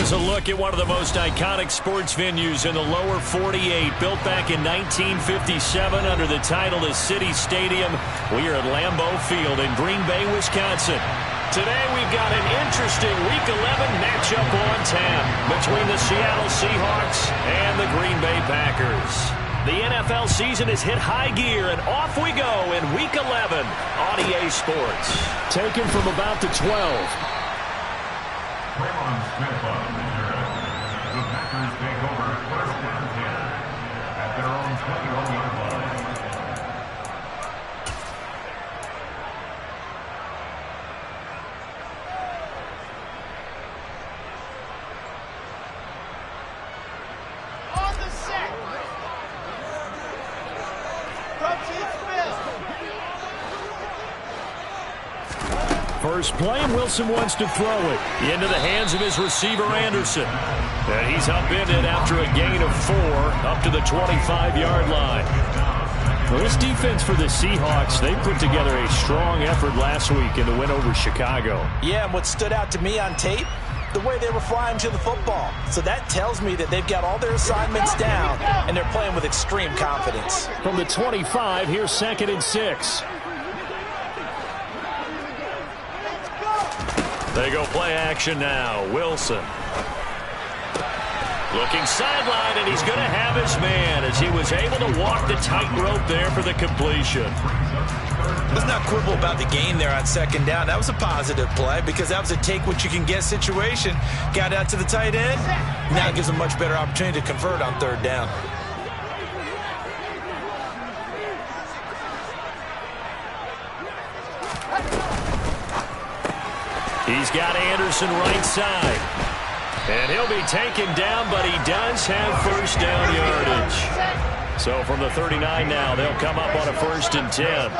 Here's a look at one of the most iconic sports venues in the lower 48. Built back in 1957 under the title of City Stadium. We are at Lambeau Field in Green Bay, Wisconsin. Today we've got an interesting Week 11 matchup on tap between the Seattle Seahawks and the Green Bay Packers. The NFL season has hit high gear, and off we go in Week 11 on EA Sports. Taken from about the 12. The Packers take over first and 10 at their own 21-yard line. On the set. First play, and Wilson wants to throw it into the hands of his receiver, Anderson. And he's upended after a gain of 4 up to the 25-yard line. Well, this defense for the Seahawks, they put together a strong effort last week in the win over Chicago. Yeah, and what stood out to me on tape, the way they were flying to the football. So that tells me that they've got all their assignments down, and they're playing with extreme confidence. From the 25, here's 2nd and 6. They go play action now. Wilson. Looking sideline, and he's going to have his man as he was able to walk the tightrope there for the completion. Let's not quibble about the gain there on 2nd down. That was a positive play because that was a take-what-you-can-get situation. Got out to the tight end. Now it gives a much better opportunity to convert on 3rd down. He's got Anderson right side. And he'll be taken down, but he does have first down yardage. So from the 39 now, they'll come up on a 1st and 10.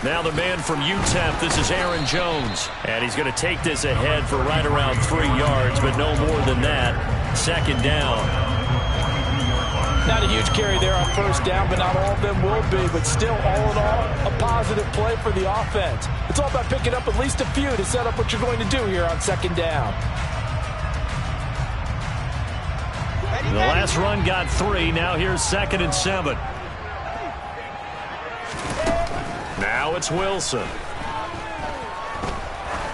Now the man from UTEP, this is Aaron Jones. And he's going to take this ahead for right around 3 yards, but no more than that. 2nd down. Not a huge carry there on 1st down, but not all of them will be. But still, all in all, a positive play for the offense. It's all about picking up at least a few to set up what you're going to do here on 2nd down. The last run got 3. Now here's 2nd and 7. Now it's Wilson.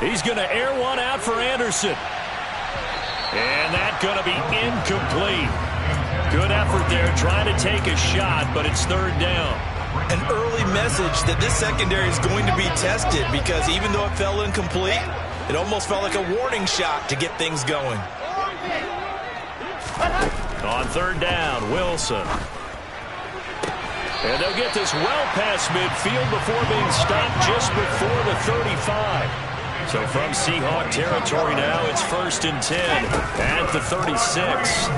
He's going to air one out for Anderson. And that's going to be incomplete. Good effort there, trying to take a shot, but it's 3rd down. An early message that this secondary is going to be tested because even though it fell incomplete, it almost felt like a warning shot to get things going. On 3rd down, Wilson. And they'll get this well past midfield before being stopped just before the 35. So from Seahawk territory now, it's 1st and 10 at the 36.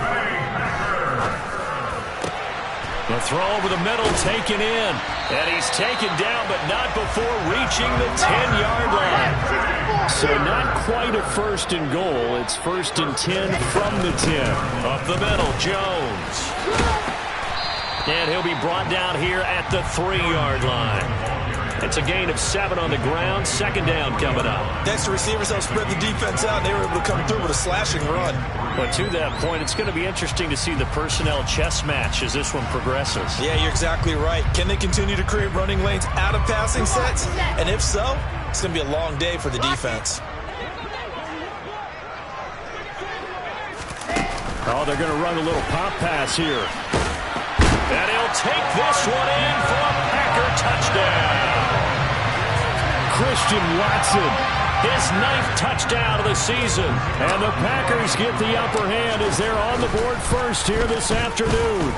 The throw over the middle taken in. And he's taken down, but not before reaching the 10-yard line. So not quite a 1st and goal. It's 1st and 10 from the 10. Up the middle, Jones. And he'll be brought down here at the 3-yard line. It's a gain of 7 on the ground. 2nd down coming up. Thanks to receivers, they'll spread the defense out, and they were able to come through with a slashing run. But to that point, it's going to be interesting to see the personnel chess match as this one progresses. Yeah, you're exactly right. Can they continue to create running lanes out of passing sets? And if so, it's going to be a long day for the defense. Oh, they're going to run a little pop pass here. And he'll take this one in for a Packer touchdown. Christian Watson. His 9th touchdown of the season. And the Packers get the upper hand as they're on the board first here this afternoon.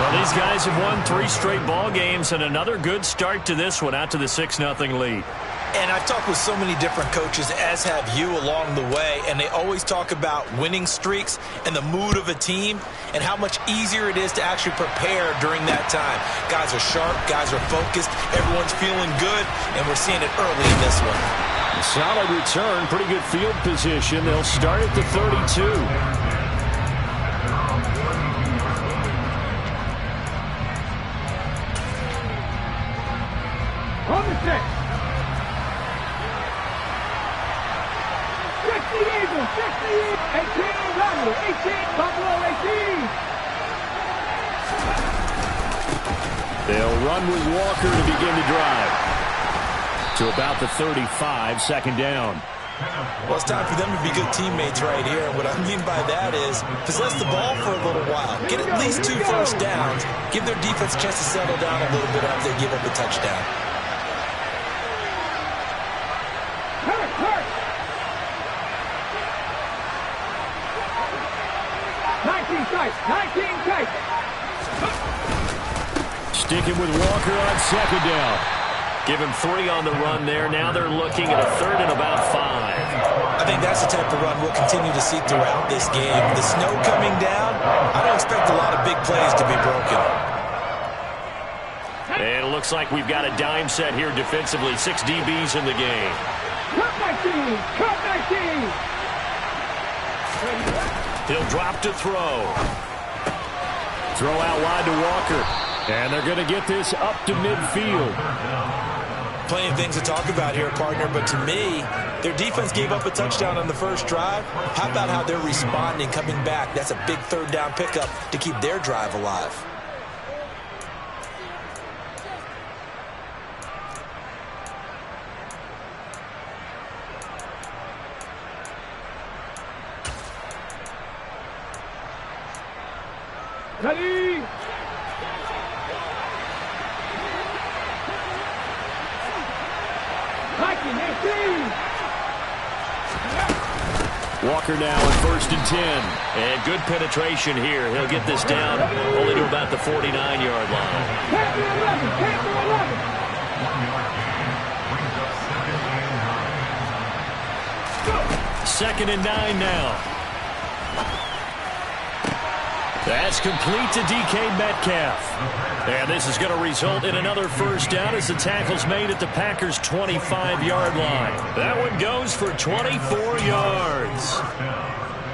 Well, these guys have won 3 straight ball games and another good start to this one out to the 6-0 lead. And I've talked with so many different coaches, as have you along the way, and they always talk about winning streaks and the mood of a team and how much easier it is to actually prepare during that time. Guys are sharp, guys are focused, everyone's feeling good, and we're seeing it early in this one. Solid return, pretty good field position. They'll start at the 32. They'll run with Walker to begin the drive. To about the 35, second down. Well, it's time for them to be good teammates right here. And what I mean by that is possess the ball for a little while. Get at least 2 first downs. Give their defense a chance to settle down a little bit after they give up a touchdown. Sticking with Walker on second down. Give him 3 on the run there. Now they're looking at a 3rd and about 5. I think that's the type of run we'll continue to see throughout this game. The snow coming down, I don't expect a lot of big plays to be broken. And it looks like we've got a dime set here defensively. 6 DBs in the game. Cut my team! Cut my team! He'll drop to throw. Throw out wide to Walker. And they're going to get this up to midfield. Plenty of things to talk about here, partner, but to me, their defense gave up a touchdown on the first drive. How about how they're responding, coming back? That's a big 3rd down pickup to keep their drive alive. Ready? Walker now at 1st and 10. And good penetration here. He'll get this down only to about the 49-yard line. 2nd and 9 now. That's complete to DK Metcalf. And this is going to result in another first down as the tackle's made at the Packers' 25-yard line. That one goes for 24 yards.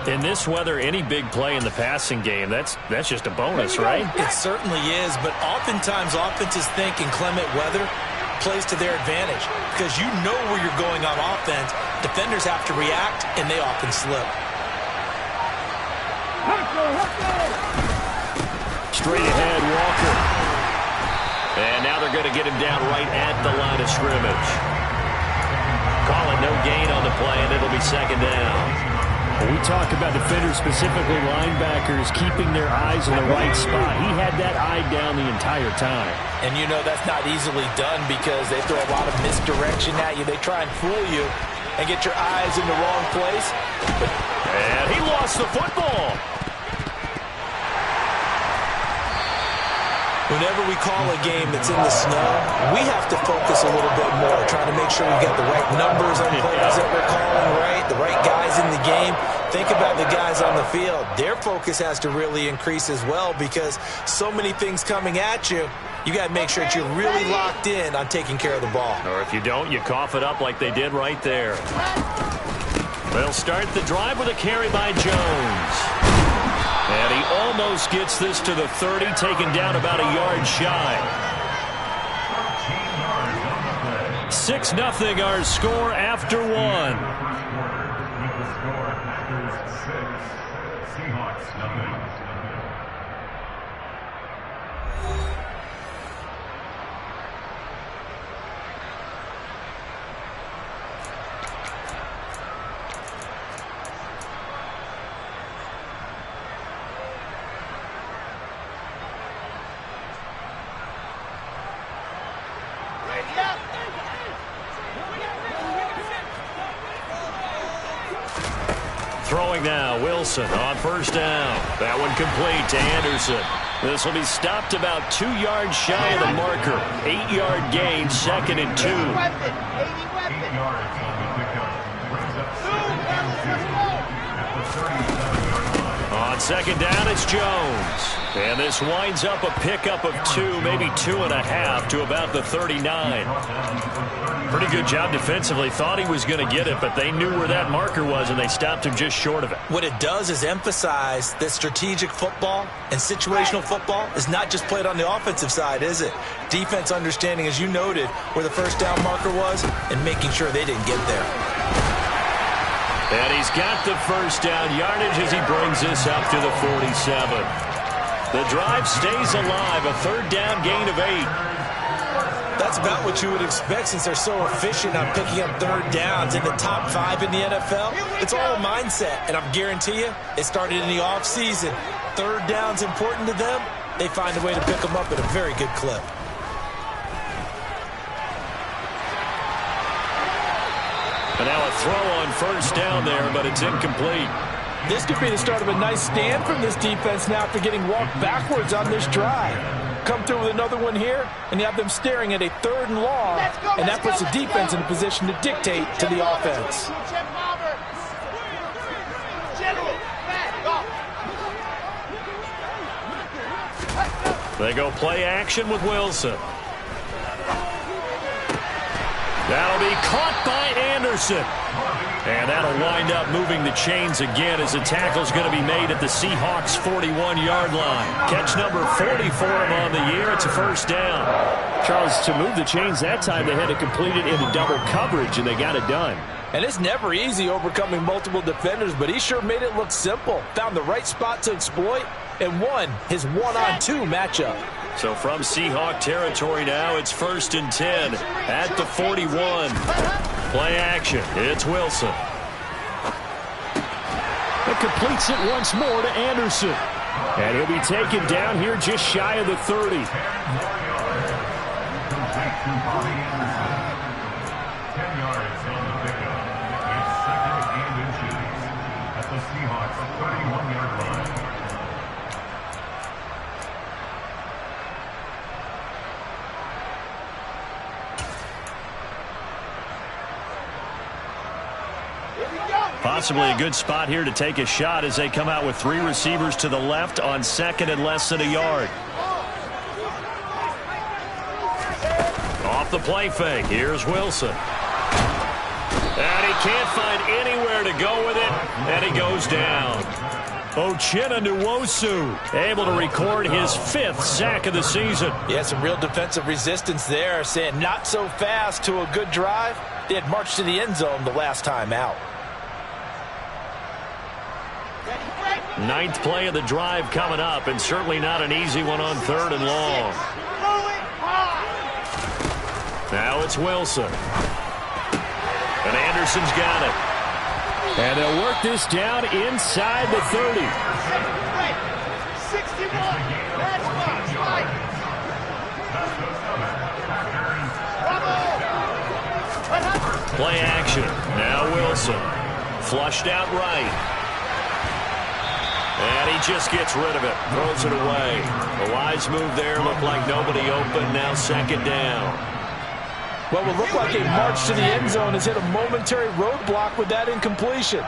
In this weather, any big play in the passing game, that's just a bonus, right? It certainly is, but oftentimes offenses think inclement weather plays to their advantage because you know where you're going on offense. Defenders have to react, and they often slip. Straight ahead, Walker. And now they're going to get him down right at the line of scrimmage. Calling no gain on the play, and it'll be 2nd down. When we talk about defenders, specifically linebackers, keeping their eyes in the right spot. He had that eye down the entire time. And you know that's not easily done because they throw a lot of misdirection at you. They try and fool you and get your eyes in the wrong place. And he lost the football. Whenever we call a game that's in the snow, we have to focus a little bit more, trying to make sure we've got the right numbers on plays that we're calling, right? The right guys in the game. Think about the guys on the field. Their focus has to really increase as well because so many things coming at you. You got to make sure that you're really locked in on taking care of the ball. Or if you don't, you cough it up like they did right there. They'll start the drive with a carry by Jones. And he almost gets this to the 30, taken down about a yard shy. 6-0 our score after 1. With the score, Packers 6, Seahawks 0. Throwing now, Wilson on 1st down. That one complete to Anderson. This will be stopped about 2 yards shy of the marker. 8-yard gain, 2nd and 2. 8 yards on the pickup. Brings up 2nd at the 37-yard line. On 2nd down, it's Jones. And this winds up a pickup of 2, maybe 2.5 to about the 39. Pretty good job defensively. Thought he was going to get it, but they knew where that marker was, and they stopped him just short of it. What it does is emphasize that strategic football and situational football is not just played on the offensive side, is it? Defense understanding, as you noted, where the 1st down marker was and making sure they didn't get there. And he's got the first down yardage as he brings this up to the 47. The drive stays alive, a third down gain of 8. That's about what you would expect since they're so efficient on picking up third downs in the top 5 in the NFL. It's all a mindset, and I guarantee you, it started in the offseason. Third down's important to them. They find a way to pick them up at a very good clip. And now a throw on first down there, but it's incomplete. This could be the start of a nice stand from this defense now after getting walked backwards on this drive. Come through with another one here, and you have them staring at a 3rd and long, and that puts the defense in a position to dictate to the offense. They go play action with Wilson. That'll be caught by Anderson. And that'll wind up moving the chains again as the tackle's going to be made at the Seahawks' 41-yard line. Catch number 40 for him on the year. It's a first down. Charles, to move the chains that time, they had to complete it into double coverage, and they got it done. And it's never easy overcoming multiple defenders, but he sure made it look simple. Found the right spot to exploit and won his 1-on-2 matchup. So from Seahawk territory now, it's 1st and 10 at the 41. Play action. It's Wilson. It completes it once more to Anderson. And he'll be taken down here just shy of the 30. 10 yards on the pickup. It's 2nd and inches at the Seahawks 31-yard line. Possibly a good spot here to take a shot as they come out with 3 receivers to the left on 2nd and less than a yard. Off the play fake. Here's Wilson. And he can't find anywhere to go with it, and he goes down. Uchenna Nwosu able to record his 5th sack of the season. Yeah, some real defensive resistance there, saying not so fast to a good drive. They had marched to the end zone the last time out. 9th play of the drive coming up, and certainly not an easy one on 3rd and long. Now it's Wilson. And Anderson's got it. And they'll work this down inside the 30. 61. That's Play action. Now Wilson. Flushed out right. And he just gets rid of it. Throws it away. A wise move there. Looked like nobody open. Now 2nd down. What would look like a march to the end zone has hit a momentary roadblock with that incompletion.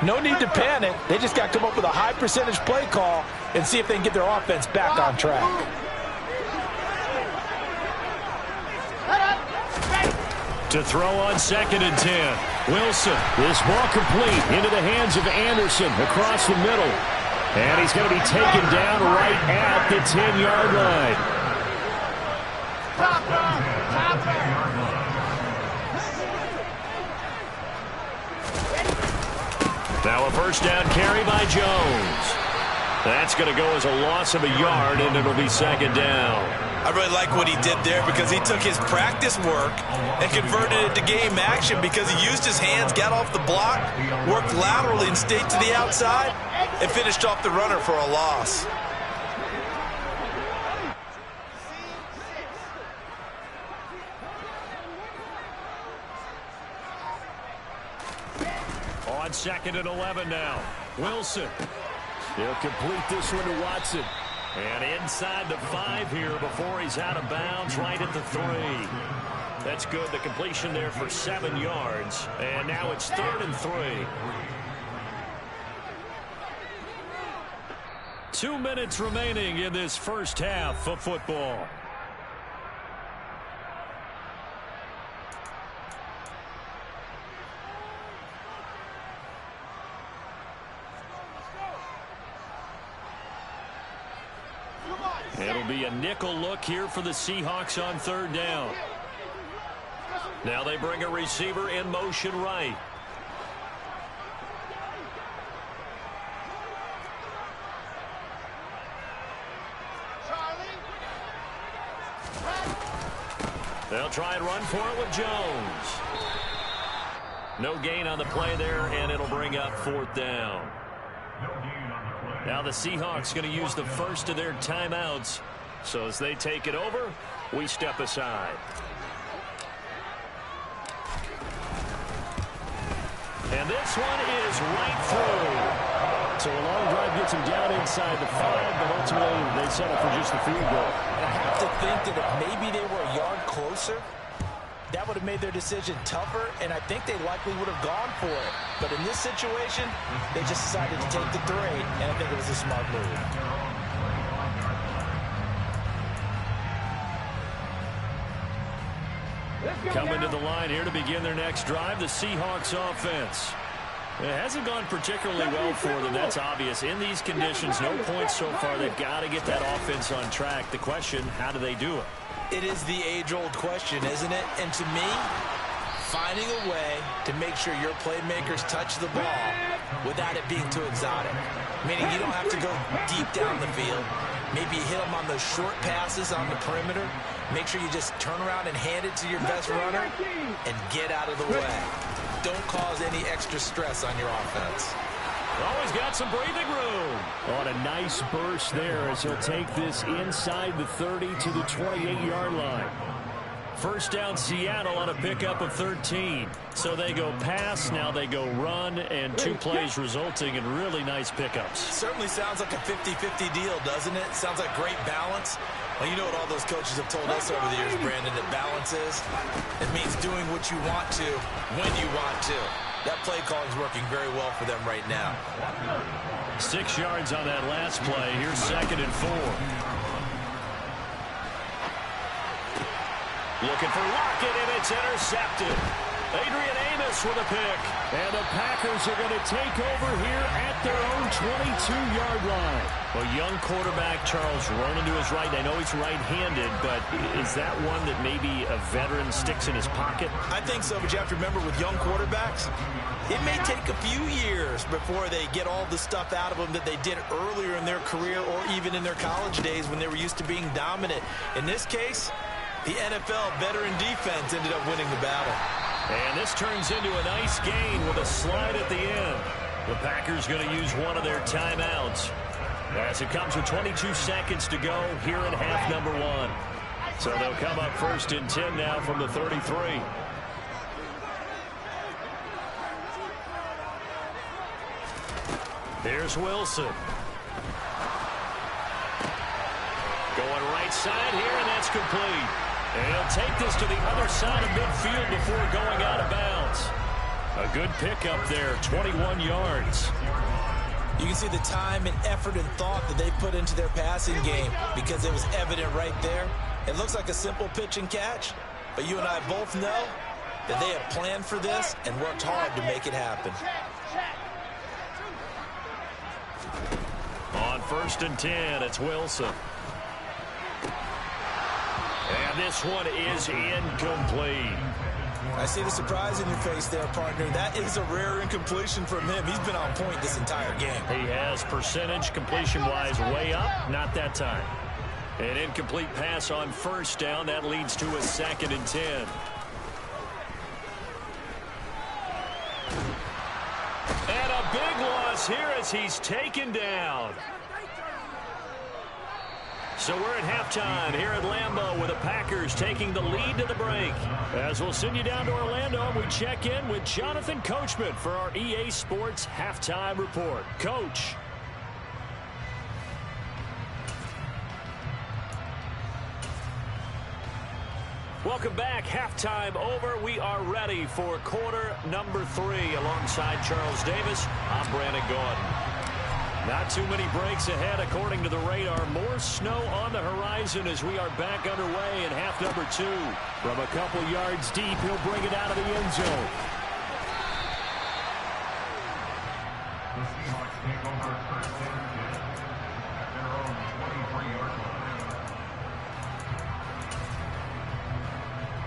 No need to panic. They just got to come up with a high percentage play call and see if they can get their offense back on track. To throw on 2nd and 10. Wilson. This ball complete into the hands of Anderson across the middle. And he's going to be taken down right at the 10-yard line. Now a first down carry by Jones. That's going to go as a loss of a yard, and it'll be 2nd down. I really like what he did there because he took his practice work and converted it to game action because he used his hands, got off the block, worked laterally and stayed to the outside, and finished off the runner for a loss. On 2nd and 11 now. Wilson. He'll complete this one to Watson. And inside the 5 here before he's out of bounds, right at the 3. That's good. The completion there for 7 yards. And now it's 3rd and 3. 2 minutes remaining in this first half of football. It'll be a nickel look here for the Seahawks on 3rd down. Now they bring a receiver in motion right. They'll try and run for it with Jones. No gain on the play there, and it'll bring up 4th down. Now the Seahawks going to use the first of their timeouts. So as they take it over, we step aside. And this one is right through. So a long drive gets him down inside the 5, but ultimately they settle for just the field goal. And I have to think that if maybe they were a yard closer, that would have made their decision tougher, and I think they likely would have gone for it. But in this situation, they just decided to take the 3, and I think it was a smart move. Coming to the line here to begin their next drive, the Seahawks offense. It hasn't gone particularly well for them. That's obvious. In these conditions, no points so far. They've got to get that offense on track. The question, how do they do it? It is the age-old question, isn't it? And to me, finding a way to make sure your playmakers touch the ball without it being too exotic. Meaning you don't have to go deep down the field. Maybe you hit them on those short passes on the perimeter. Make sure you just turn around and hand it to your best runner and get out of the way. Don't cause any extra stress on your offense. Always got some breathing room. On a nice burst there as he'll take this inside the 30 to the 28-yard line. First down Seattle on a pickup of 13. So they go pass, now they go run, and 2 plays resulting in really nice pickups. Certainly sounds like a 50-50 deal, doesn't it? Sounds like great balance. Well, you know what all those coaches have told us over the years, Brandon, that balance is? It means doing what you want to when you want to. That play calling is working very well for them right now. 6 yards on that last play. Here's 2nd and 4. Looking for Lockett, and it's intercepted. Adrian Amos with a pick. And the Packers are going to take over here at their own 22-yard line. Well, young quarterback Charles rolling to his right. I know he's right-handed, but is that one that maybe a veteran sticks in his pocket? I think so, but you have to remember with young quarterbacks, it may take a few years before they get all the stuff out of them that they did earlier in their career or even in their college days when they were used to being dominant. In this case, the NFL veteran defense ended up winning the battle. And this turns into a nice gain with a slide at the end. The Packers going to use one of their timeouts as it comes with 22 seconds to go here in half number 1. So they'll come up 1st and 10 now from the 33. Here's Wilson. Going right side here, and that's complete. And he'll take this to the other side of midfield before going out of bounds. A good pickup there, 21 yards. You can see the time and effort and thought that they put into their passing game because it was evident right there. It looks like a simple pitch and catch, but you and I both know that they have planned for this and worked hard to make it happen. On 1st and 10, it's Wilson. And this one is incomplete. I see the surprise in your face there, partner. That is a rare incompletion from him. He's been on point this entire game. He has percentage completion-wise way up, not that time. An incomplete pass on 1st down. That leads to a 2nd and 10. And a big loss here as he's taken down. So we're at halftime here at Lambeau with the Packers taking the lead to the break. As we'll send you down to Orlando, and we check in with Jonathan Coachman for our EA Sports Halftime Report. Coach. Welcome back. Halftime over. We are ready for quarter number 3. Alongside Charles Davis, I'm Brandon Gordon. Not too many breaks ahead according to the radar. More snow on the horizon as we are back underway in half number 2. From a couple yards deep, he'll bring it out of the end zone. The Seahawks take over 1st and 10 at their own 23-yard line.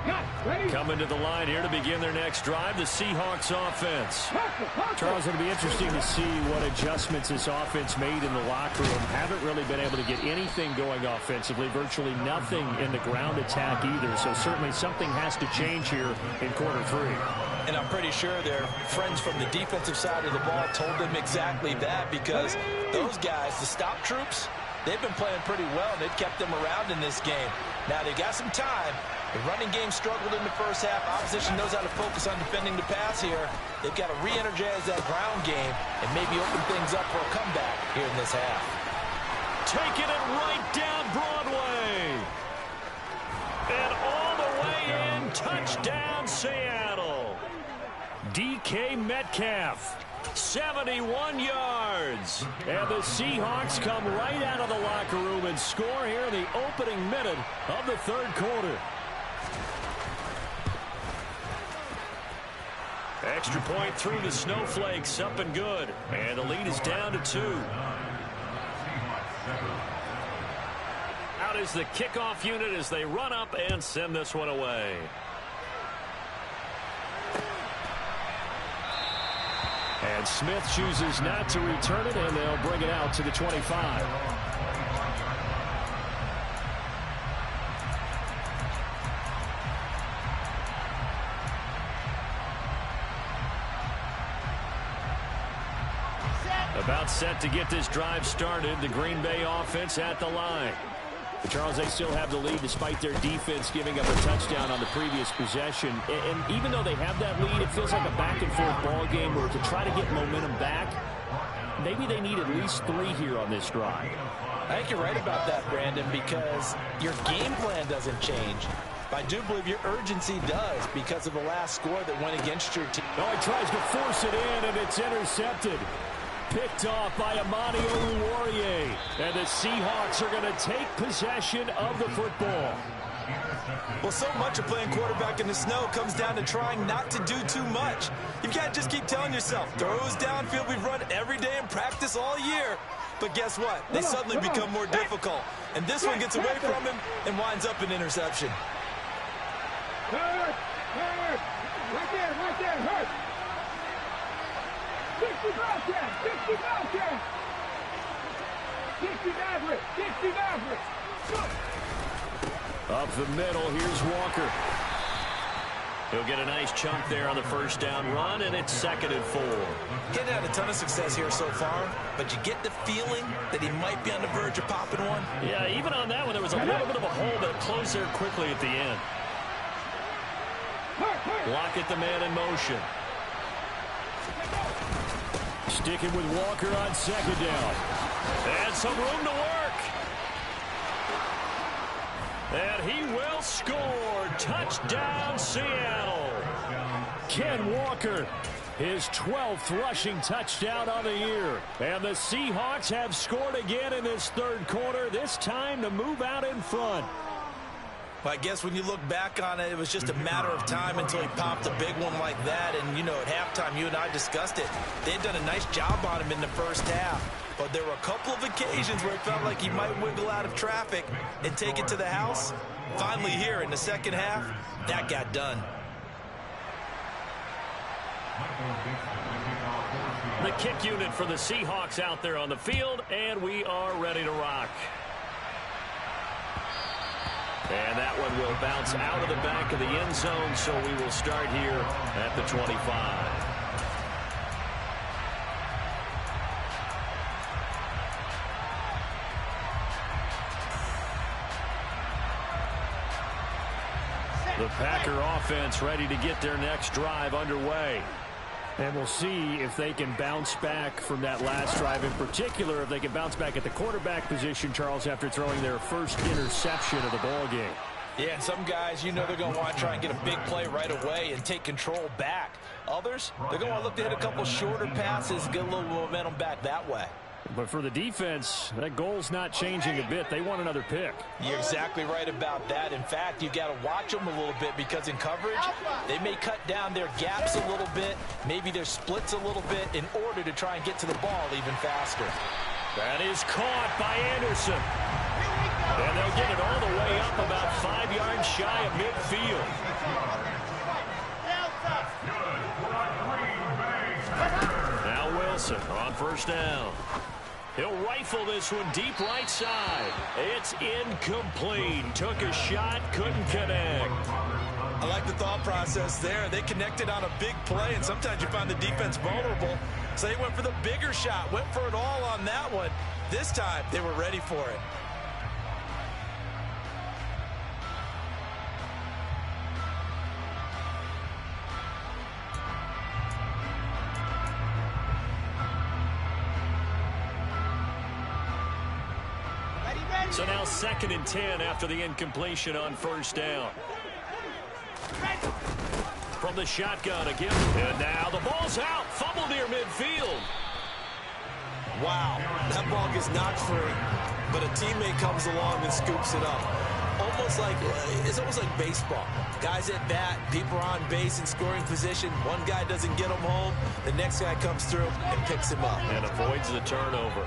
Cut! Coming to the line here to begin their next drive, the Seahawks offense. Charles, it'll be interesting to see what adjustments this offense made in the locker room. Haven't really been able to get anything going offensively, virtually nothing in the ground attack either. So certainly something has to change here in quarter 3. And I'm pretty sure their friends from the defensive side of the ball told them exactly that, because those guys, the stop troops, they've been playing pretty well, and they've kept them around in this game. Now, they've got some time. The running game struggled in the first half. Opposition knows how to focus on defending the pass here. They've got to re-energize that ground game and maybe open things up for a comeback here in this half. Taking it right down Broadway. And all the way in, touchdown Seattle. DK Metcalf, 71 yards. And the Seahawks come right out of the locker room and score here in the opening minute of the third quarter. Extra point through the Snowflakes, up and good. And the lead is down to 2. Out is the kickoff unit as they run up and send this one away. And Smith chooses not to return it, and they'll bring it out to the 25. About set to get this drive started. The Green Bay offense at the line. But Charles, they still have the lead despite their defense giving up a touchdown on the previous possession. And even though they have that lead, it feels like a back-and-forth ball game where to try to get momentum back, maybe they need at least 3 here on this drive. I think you're right about that, Brandon, because your game plan doesn't change. But I do believe your urgency does because of the last score that went against your team. Oh, he tries to force it in, and it's intercepted. Picked off by Amani Oluwarie. And the Seahawks are going to take possession of the football. Well, so much of playing quarterback in the snow comes down to trying not to do too much. You can't just keep telling yourself, throws downfield we've run every day in practice all year. But guess what? They suddenly become more difficult. And this one gets away from him and winds up an interception. Hurt! Right there, hurt! 60 Bobcat! 60 Bobcat! 60 Maverick! 60 Maverick! Up the middle, here's Walker. He'll get a nice chunk there on the first down run, and it's 2nd and 4. Getting had a ton of success here so far, but you get the feeling that he might be on the verge of popping one. Yeah, even on that one, there was a little bit of a hole, but it closed there quickly at the end. Lockett, the man in motion. Sticking with Walker on 2nd down. And some room to work. And he will score. Touchdown, Seattle. Ken Walker, his 12th rushing touchdown on the year. And the Seahawks have scored again in this third quarter, this time to move out in front. Well, I guess when you look back on it, it was just a matter of time until he popped a big one like that. And, you know, at halftime, you and I discussed it. They had done a nice job on him in the first half. But there were a couple of occasions where it felt like he might wiggle out of traffic and take it to the house. Finally here in the second half, that got done. The kick unit for the Seahawks out there on the field, and we are ready to rock. And that one will bounce out of the back of the end zone, so we will start here at the 25. The Packer offense ready to get their next drive underway. And we'll see if they can bounce back from that last drive, in particular if they can bounce back at the quarterback position, Charles, after throwing their first interception of the ball game. Yeah, and some guys, you know, they're going to want to try and get a big play right away and take control back. Others, they're going to look to hit a couple shorter passes, get a little momentum back that way. But for the defense, that goal's not changing a bit. They want another pick. You're exactly right about that. In fact, you've got to watch them a little bit because in coverage, they may cut down their gaps a little bit, maybe their splits a little bit in order to try and get to the ball even faster. That is caught by Anderson. And they'll get it all the way up about 5 yards shy of midfield. Now Wilson on first down. He'll rifle this one deep right side. It's incomplete. Took a shot, couldn't connect. I like the thought process there. They connected on a big play, and sometimes you find the defense vulnerable. So they went for the bigger shot, went for it all on that one. This time, they were ready for it. So now 2nd and 10 after the incompletion on first down. From the shotgun again. And now the ball's out. Fumble near midfield. Wow, that ball gets knocked free, but a teammate comes along and scoops it up. It's almost like baseball. Guys at bat, people are on base in scoring position. One guy doesn't get him home. The next guy comes through and picks him up. And avoids the turnover.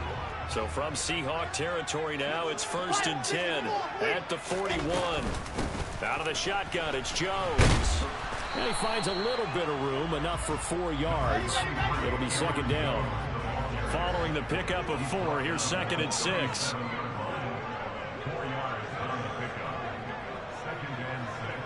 So from Seahawk territory now, it's 1st and 10 at the 41. Out of the shotgun, it's Jones. And he finds a little bit of room, enough for 4 yards. It'll be 2nd down. Following the pickup of 4, here's 2nd and 6. 4 yards on the pickup. 2nd and 6.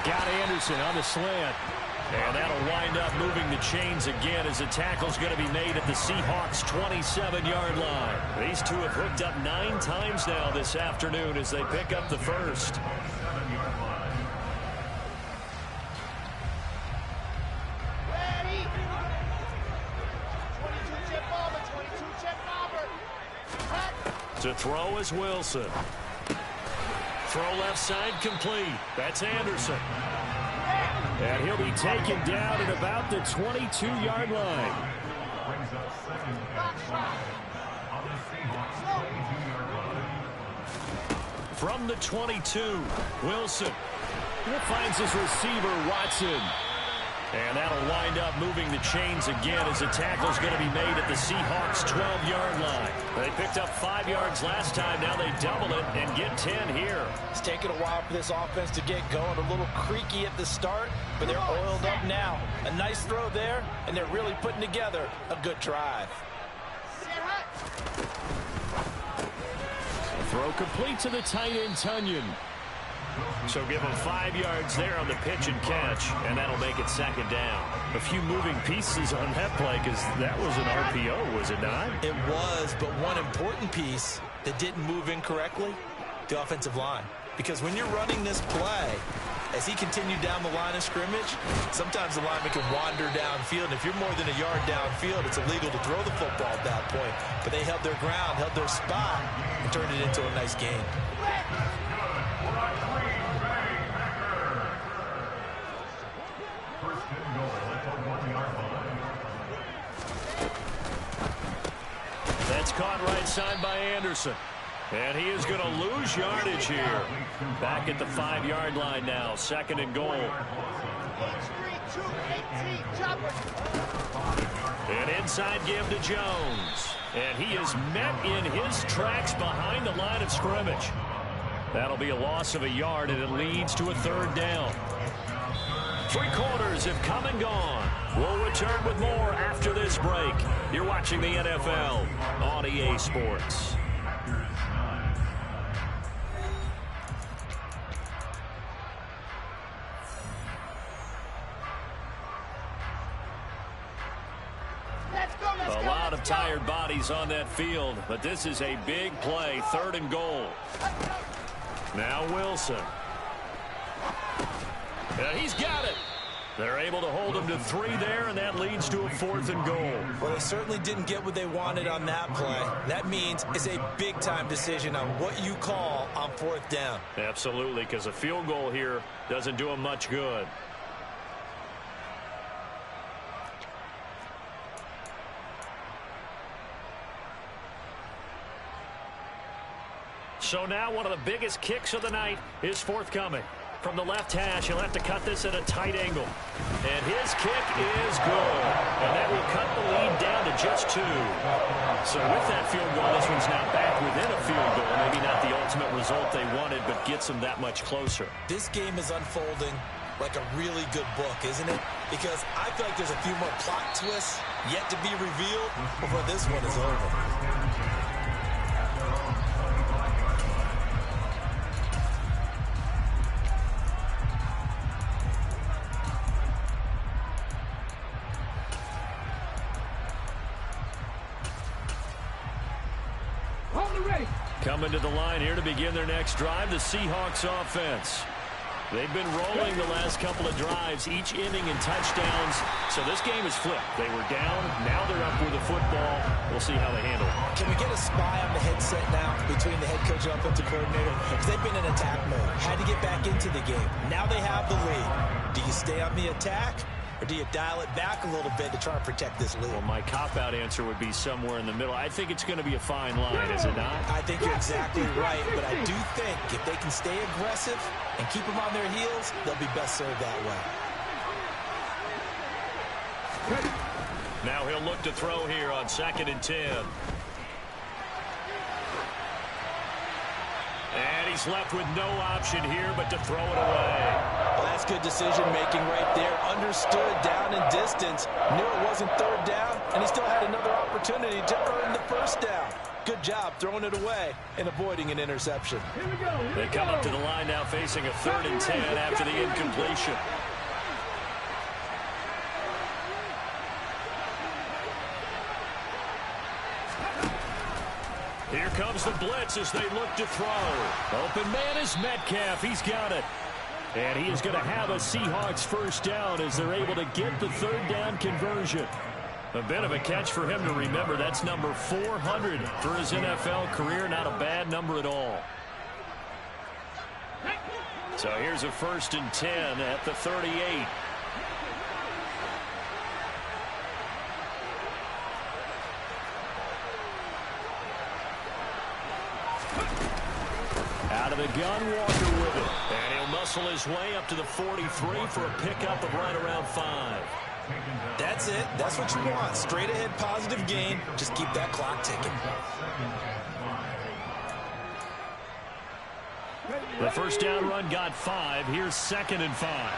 Got Anderson on the slant. And that'll wind up moving the chains again as the tackle's going to be made at the Seahawks' 27-yard line. These two have hooked up 9 times now this afternoon as they pick up the first. Ready. 22-chip bomber, 22-chip bomber. Cut. To throw is Wilson. Throw left side complete. That's Anderson. And he'll be taken down at about the 22-yard line. Brings up 2nd and 5 on the Seahawks 22-yard line. From the 22, Wilson. He finds his receiver, Watson. And that'll wind up moving the chains again as the tackle's going to be made at the Seahawks' 12-yard line. They picked up 5 yards last time. Now they double it and get 10 here. It's taken a while for this offense to get going. A little creaky at the start, but they're oiled up now. A nice throw there, and they're really putting together a good drive. Throw complete to the tight end, Tunyon. So give him 5 yards there on the pitch and catch, and that'll make it 2nd down. A few moving pieces on that play because that was an RPO, was it not? It was, but one important piece that didn't move incorrectly, the offensive line. Because when you're running this play, as he continued down the line of scrimmage, sometimes the lineman can wander downfield. And if you're more than a yard downfield, it's illegal to throw the football at that point. But they held their ground, held their spot, and turned it into a nice game. First and goal at the 1-yard line. That's caught right side by Anderson. And he is going to lose yardage here. Back at the 5-yard line now. 2nd and goal. An inside give to Jones. And he is met in his tracks behind the line of scrimmage. That'll be a loss of a yard, and it leads to a 3rd down. 3 quarters have come and gone. We'll return with more after this break. You're watching the NFL on EA Sports. A lot of tired bodies on that field, but this is a big play. 3rd and goal. Now Wilson. And he's got it. They're able to hold him to 3 there, and that leads to a 4th and goal. Well, they certainly didn't get what they wanted on that play. That means it's a big-time decision on what you call on 4th down. Absolutely, because a field goal here doesn't do him much good. So now one of the biggest kicks of the night is forthcoming. From the left hash, he'll have to cut this at a tight angle. And his kick is good. And that will cut the lead down to just 2. So with that field goal, this one's now back within a field goal. Maybe not the ultimate result they wanted, but gets them that much closer. This game is unfolding like a really good book, isn't it? Because I feel like there's a few more plot twists yet to be revealed before this one is over. Coming to the line here to begin their next drive, the Seahawks offense. They've been rolling the last couple of drives, each inning in touchdowns. So this game is flipped. They were down. Now they're up with the football. We'll see how they handle it. Can we get a spy on the headset now between the head coach and offensive coordinator? Because they've been in attack mode. Had to get back into the game. Now they have the lead. Do you stay on the attack? Or do you dial it back a little bit to try to protect this lead? Well, my cop-out answer would be somewhere in the middle. I think it's going to be a fine line, is it not? I think you're exactly right, but I do think if they can stay aggressive and keep them on their heels, they'll be best served that way. Now he'll look to throw here on 2nd and 10. And he's left with no option here but to throw it away. Well, that's good decision-making right there. Understood down and distance. Knew it wasn't 3rd down, and he still had another opportunity to earn the 1st down. Good job throwing it away and avoiding an interception. They come up to the line now facing a 3rd and 10 after the incompletion. Here comes the blitz as they look to throw. Open man is Metcalf. He's got it. And he is going to have a Seahawks 1st down as they're able to get the 3rd down conversion. A bit of a catch for him to remember. That's number 400 for his NFL career. Not a bad number at all. So here's a 1st and 10 at the 38. Out of the gun, Walker with it. And he'll muscle his way up to the 43 for a pickup of right around 5. That's it. That's what you want. Straight ahead positive gain. Just keep that clock ticking. The 1st down run got 5. Here's 2nd and 5.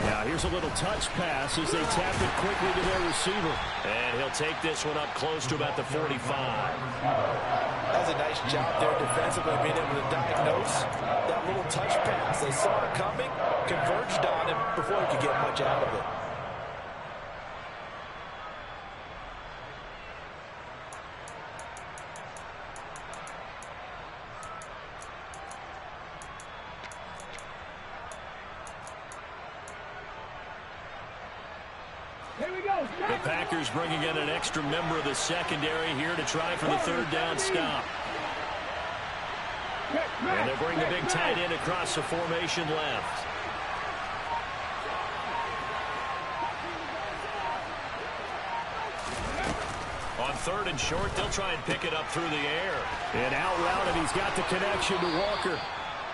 Now here's a little touch pass as they tap it quickly to their receiver. And he'll take this one up close to about the 45. That's a nice job there defensively, being able to diagnose that little touch pass. They saw it coming, converged on him before he could get much out of it. The Packers bringing in an extra member of the secondary here to try for the 3rd down stop. And they'll bring the big tight end across the formation left. On 3rd and short, they'll try and pick it up through the air. And out route, and he's got the connection to Walker.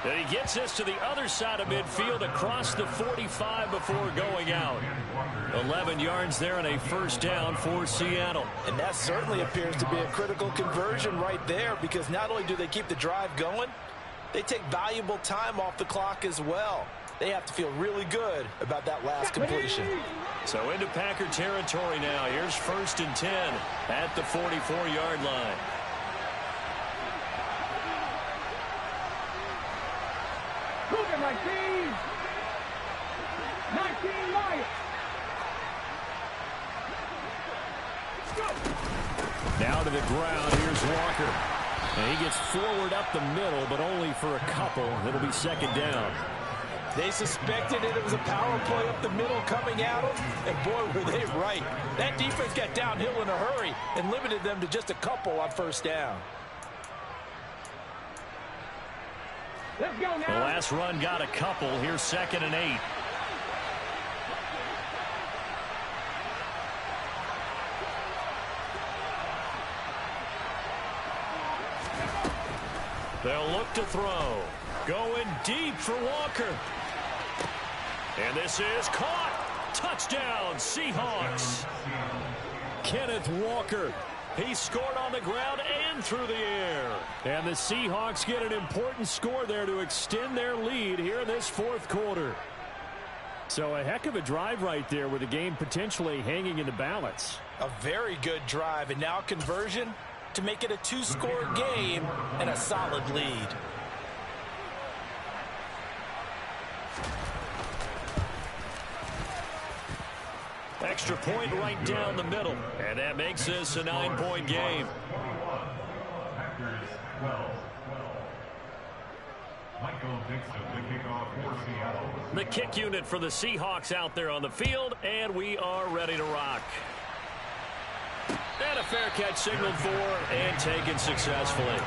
And he gets this to the other side of midfield across the 45 before going out. 11 yards there and a 1st down for Seattle. And that certainly appears to be a critical conversion right there, because not only do they keep the drive going, they take valuable time off the clock as well. They have to feel really good about that last completion. So into Packer territory now. Here's 1st and 10 at the 44-yard line. Moving like these. 19 Lions. Down to the ground. Here's Walker. And he gets forward up the middle, but only for a couple. It'll be 2nd down. They suspected it was a power play up the middle coming at them, and boy, were they right. That defense got downhill in a hurry and limited them to just a couple on 1st down. Let's go now. The last run got a couple. Here's 2nd and 8. They'll look to throw. Going deep for Walker. And this is caught. Touchdown, Seahawks. Kenneth Walker. He scored on the ground and through the air. And the Seahawks get an important score there to extend their lead here in this fourth quarter. So a heck of a drive right there with the game potentially hanging in the balance. A very good drive, and now conversion to make it a two-score game and a solid lead. Extra point right down the middle. And that makes this a 9-point game. Packers 12. Michael Dixon, the kickoff for Seattle. The kick unit for the Seahawks out there on the field, and we are ready to rock. And a fair catch signaled for and taken successfully.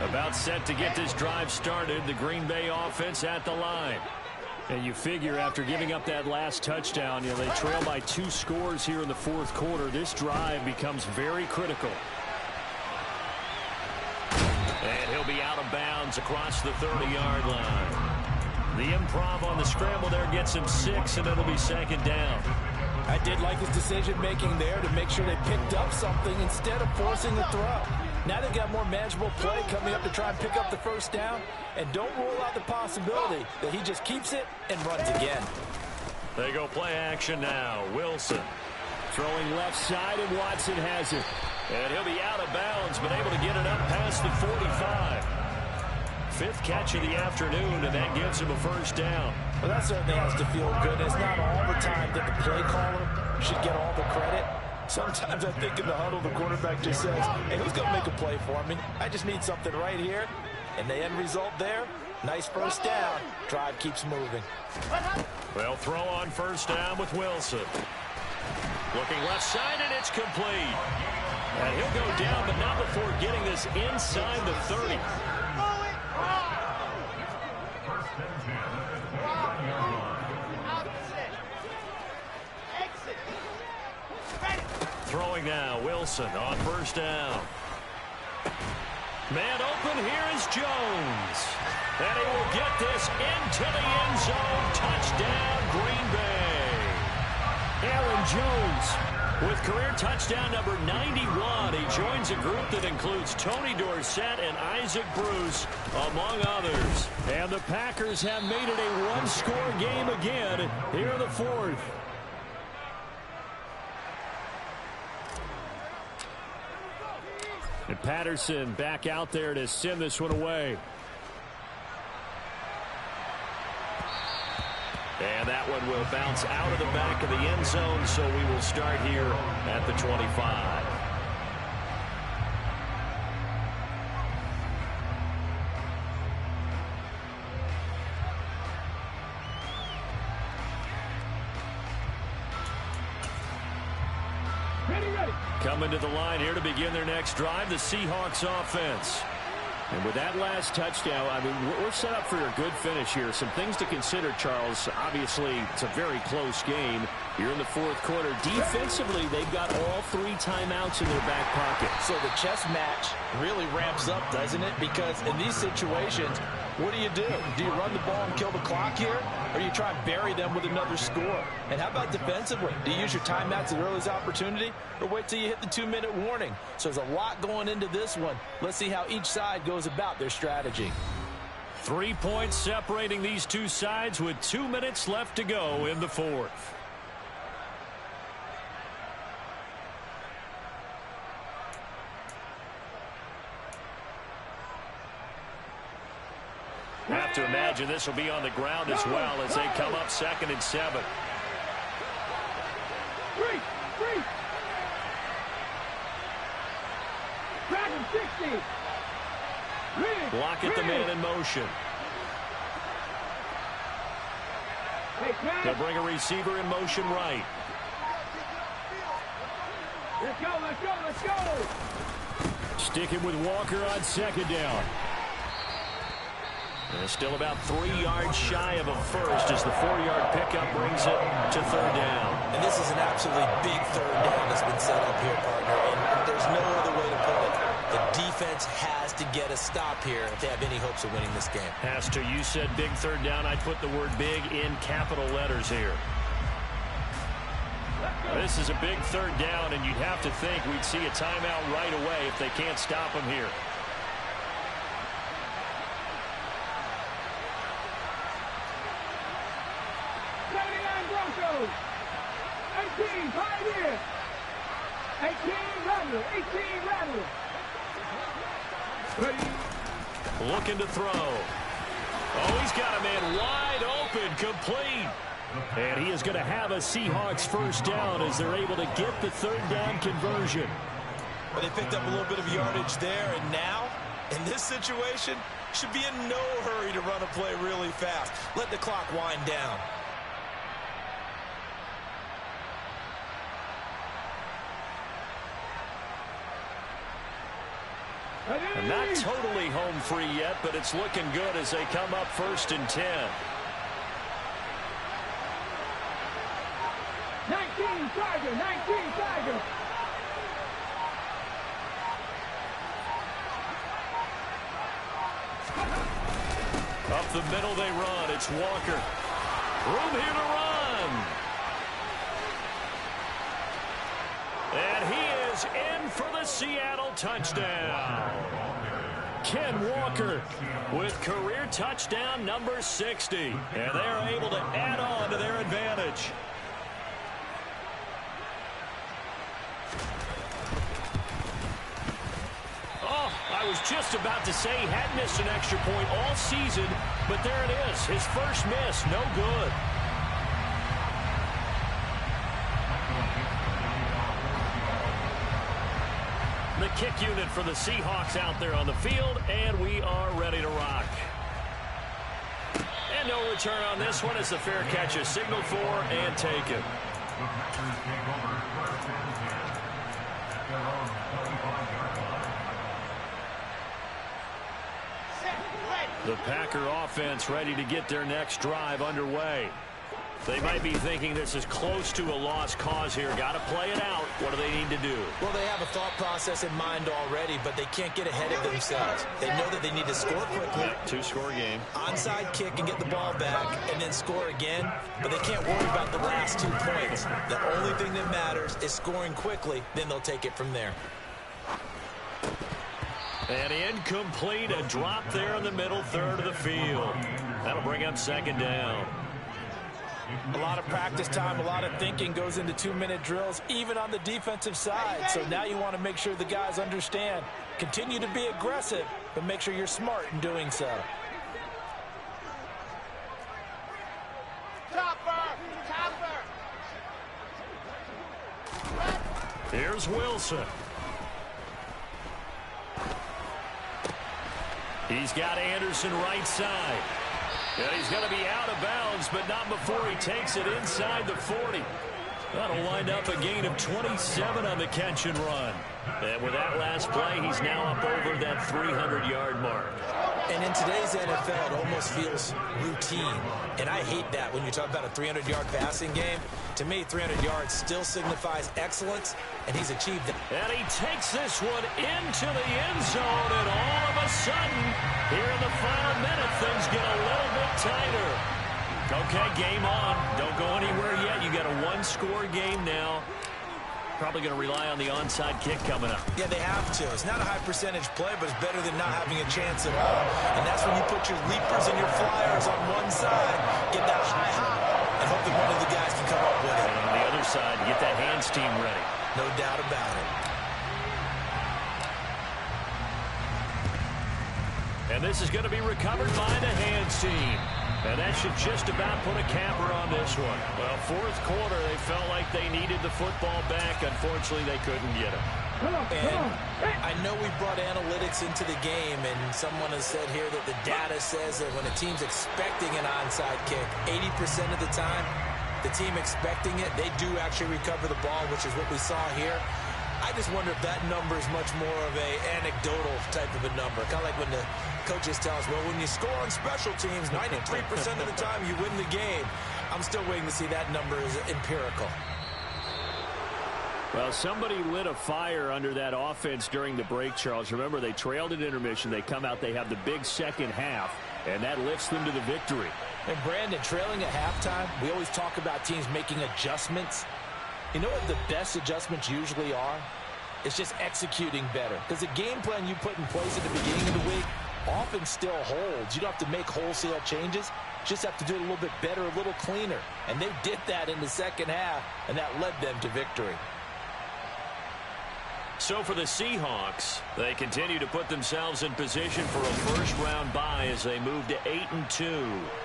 About set to get this drive started. The Green Bay offense at the line. And you figure after giving up that last touchdown, they trail by 2 scores here in the fourth quarter. This drive becomes very critical. And he'll be out of bounds across the 30-yard line. The improv on the scramble there gets him 6, and it'll be second down. I did like his decision-making there to make sure they picked up something instead of forcing the throw. Now they've got more manageable play coming up to try and pick up the first down. And don't rule out the possibility that he just keeps it and runs again. They go play action now. Wilson throwing left side, and Watson has it. And he'll be out of bounds, but able to get it up past the 45. 5th catch of the afternoon, and that gives him a first down. Well, that certainly has to feel good. It's not all the time that the play caller should get all the credit. Sometimes I think in the huddle, the quarterback just says, hey, who's going to make a play for me? I just need something right here. And the end result there, nice first down. Drive keeps moving. They'll throw on first down with Wilson. Looking left side, and it's complete. And he'll go down, but not before getting this inside the 30. Throwing now, Wilson on first down. Man open, here is Jones. And he will get this into the end zone. Touchdown, Green Bay. Aaron Jones with career touchdown number 91. He joins a group that includes Tony Dorsett and Isaac Bruce, among others. And the Packers have made it a one-score game again here in the fourth. And Patterson back out there to send this one away. And that one will bounce out of the back of the end zone, so we will start here at the 25. Coming to the line here to begin their next drive, the Seahawks offense. And with that last touchdown, I mean, we're set up for a good finish here. Some things to consider, Charles. Obviously, it's a very close game. You're in the fourth quarter. Defensively, they've got all 3 timeouts in their back pocket. So the chess match really ramps up, doesn't it? Because in these situations, what do? Do you run the ball and kill the clock here? Or you try and bury them with another score? And how about defensively? Do you use your timeouts at the earliest opportunity? Or wait till you hit the 2-minute warning? So there's a lot going into this one. Let's see how each side goes about their strategy. 3 points separating these two sides with 2 minutes left to go in the fourth. I have to imagine this will be on the ground as well as they come up 2nd and 7. Block at the man in motion. They'll bring a receiver in motion right. Let's go, let's go, let's go! Sticking with Walker on 2nd down. And still about 3 yards shy of a first as the 4-yard pickup brings it to third down. And this is an absolutely big third down that's been set up here, partner. And there's no other way to put it. The defense has to get a stop here if they have any hopes of winning this game. Has to. You said big third down. I'd put the word big in capital letters here. This is a big third down, and you'd have to think we'd see a timeout right away if they can't stop him here. Broncos. 18, Pioneer. 18, Rattler. 18, Rattler. Ready. Looking to throw. Oh, he's got a man wide open, complete. And he is going to have a Seahawks first down as they're able to get the third down conversion. Well, they picked up a little bit of yardage there, and now, in this situation, should be in no hurry to run a play really fast. Let the clock wind down. And not totally home free yet, but it's looking good as they come up 1st and 10. 19, Tiger. 19, Tiger. Up the middle they run. It's Walker. Room here to run. And he is in for the Seattle touchdown. Ken Walker with career touchdown number 60. And they're able to add on to their advantage. Oh, I was just about to say he had missed an extra point all season, but there it is. His first miss, no good. The kick unit for the Seahawks out there on the field, and we are ready to rock. And no return on this one as the fair catch is signaled for and taken. The Packer offense ready to get their next drive underway. They might be thinking this is close to a lost cause here. Got to play it out. What do they need to do? Well, they have a thought process in mind already, but they can't get ahead of themselves. They know that they need to score quickly. Yep, 2-score game. Onside kick and get the ball back and then score again, but they can't worry about the last 2 points. The only thing that matters is scoring quickly, then they'll take it from there. And incomplete, a drop there in the middle third of the field. That'll bring up 2nd down. A lot of practice time, a lot of thinking goes into 2-minute drills, even on the defensive side. So now you want to make sure the guys understand. Continue to be aggressive, but make sure you're smart in doing so. Topper! Here's Wilson. He's got Anderson right side. And he's going to be out of bounds, but not before he takes it inside the 40. That'll wind up a gain of 27 on the catch and run. And with that last play, he's now up over that 300-yard mark. And in today's NFL, it almost feels routine. And I hate that when you talk about a 300-yard passing game. To me, 300 yards still signifies excellence, and he's achieved it. And he takes this one into the end zone, and all of a sudden, here in the final minute, things get a little bit tighter. Okay, game on. Don't go anywhere yet. You got a 1-score game now. Probably going to rely on the onside kick coming up. Yeah, they have to. It's not a high-percentage play, but it's better than not having a chance at all. And that's when you put your leapers and your flyers on one side, get that high hop, and hope that one of the guys can come up with it. And on the other side, get that hands team ready. No doubt about it. And this is going to be recovered by the hands team. And that should just about put a capper on this one. Well, 4th quarter, they felt like they needed the football back. Unfortunately, they couldn't get it. And I know we brought analytics into the game, and someone has said here that the data says that when a team's expecting an onside kick, 80% of the time, the team expecting it, they do actually recover the ball, which is what we saw here. I just wonder if that number is much more of a anecdotal type of a number, kind of like when the coaches tell us, well, when you score on special teams, 93% of the time you win the game. I'm still waiting to see that number is empirical. Well, somebody lit a fire under that offense during the break, Charles. Remember, they trailed at intermission. They come out, they have the big second half, and that lifts them to the victory. And, Brandon, trailing at halftime, we always talk about teams making adjustments. You know what the best adjustments usually are? It's just executing better. Because the game plan you put in place at the beginning of the week often still holds. You don't have to make wholesale changes. Just have to do it a little bit better, a little cleaner. And they did that in the second half, and that led them to victory. So for the Seahawks, they continue to put themselves in position for a first-round bye as they move to 8-2.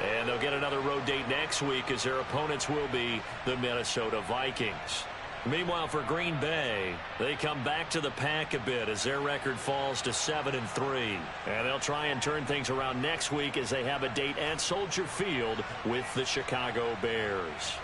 And they'll get another road date next week as their opponents will be the Minnesota Vikings. Meanwhile, for Green Bay, they come back to the pack a bit as their record falls to 7-3. And they'll try and turn things around next week as they have a date at Soldier Field with the Chicago Bears.